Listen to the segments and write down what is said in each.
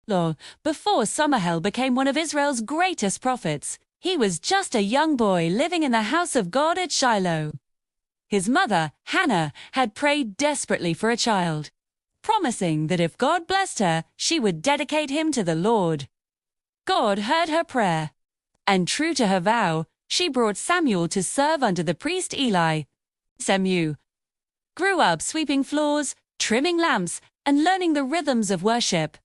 Shiloh. Before Samuel became one of Israel's greatest prophets, he was just a young boy living in the house of God at Shiloh. His mother, Hannah, had prayed desperately for a child, promising that if God blessed her, she would dedicate him to the Lord. God heard her prayer, and true to her vow, she brought Samuel to serve under the priest Eli. Samuel grew up sweeping floors, trimming lamps, and learning the rhythms of worship.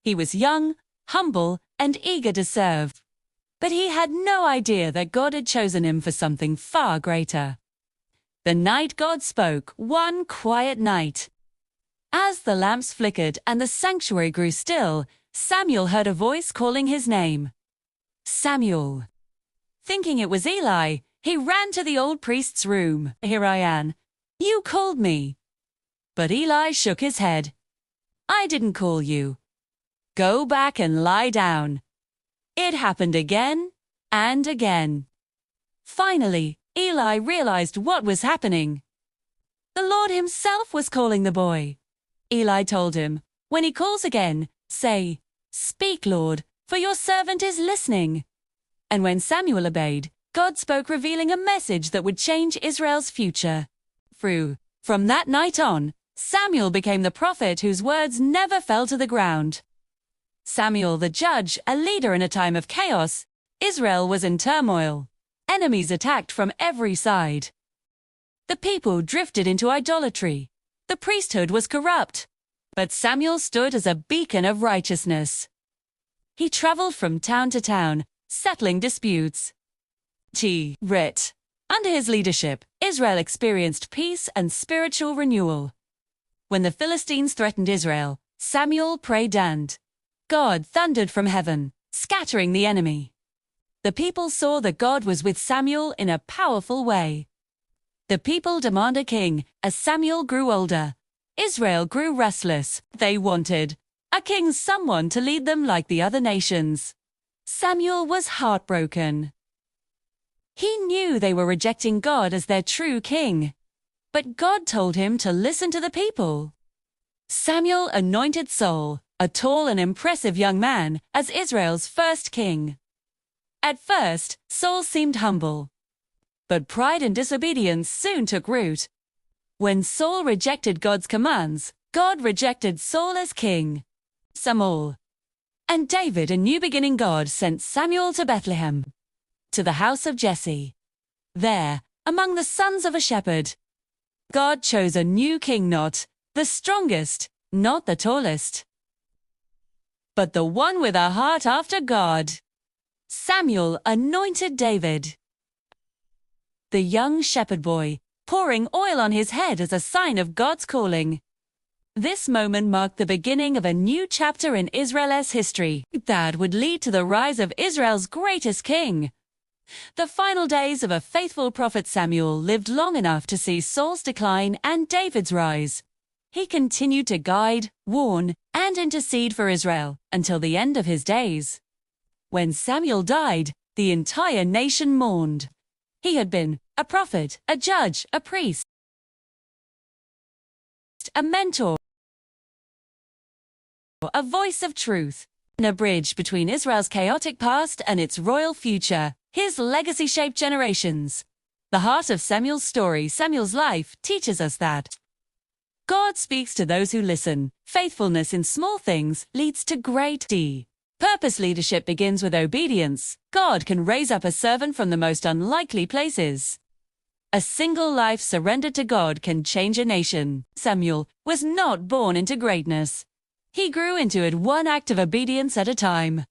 He was young, humble, and eager to serve. But he had no idea that God had chosen him for something far greater. The night God spoke, one quiet night. As the lamps flickered and the sanctuary grew still, Samuel heard a voice calling his name. Samuel. Thinking it was Eli, he ran to the old priest's room. "Here I am. You called me." But Eli shook his head. "I didn't call you. Go back and lie down." It happened again and again. Finally, Eli realized what was happening. The Lord himself was calling the boy. Eli told him, "When he calls again, say, 'Speak, Lord, for your servant is listening.'" And when Samuel obeyed, God spoke, revealing a message that would change Israel's future. From that night on, Samuel became the prophet whose words never fell to the ground. Samuel the judge, a leader in a time of chaos, Israel was in turmoil. Enemies attacked from every side. The people drifted into idolatry. The priesthood was corrupt. But Samuel stood as a beacon of righteousness. He traveled from town to town, settling disputes. Under his leadership, Israel experienced peace and spiritual renewal. When the Philistines threatened Israel, Samuel prayed and God thundered from heaven, scattering the enemy. The people saw that God was with Samuel in a powerful way. The people demanded a king. As Samuel grew older, Israel grew restless. They wanted a king, someone to lead them like the other nations. Samuel was heartbroken. He knew they were rejecting God as their true king. But God told him to listen to the people. Samuel anointed Saul, a tall and impressive young man, as Israel's first king. At first, Saul seemed humble. But pride and disobedience soon took root. When Saul rejected God's commands, God rejected Saul as king. Samuel and David, a new beginning. God sent Samuel to Bethlehem, to the house of Jesse. There, among the sons of a shepherd, God chose a new king, not the strongest, not the tallest, but the one with a heart after God. Samuel anointed David, the young shepherd boy, pouring oil on his head as a sign of God's calling. This moment marked the beginning of a new chapter in Israel's history that would lead to the rise of Israel's greatest king. The final days of a faithful prophet. Samuel lived long enough to see Saul's decline and David's rise. He continued to guide, warn, and intercede for Israel until the end of his days. When Samuel died, the entire nation mourned. He had been a prophet, a judge, a priest, a mentor, a voice of truth, and a bridge between Israel's chaotic past and its royal future. His legacy shaped generations. The heart of Samuel's story, Samuel's life, teaches us that God speaks to those who listen. Faithfulness in small things leads to great deeds. Purpose leadership begins with obedience. God can raise up a servant from the most unlikely places. A single life surrendered to God can change a nation. Samuel was not born into greatness. He grew into it one act of obedience at a time.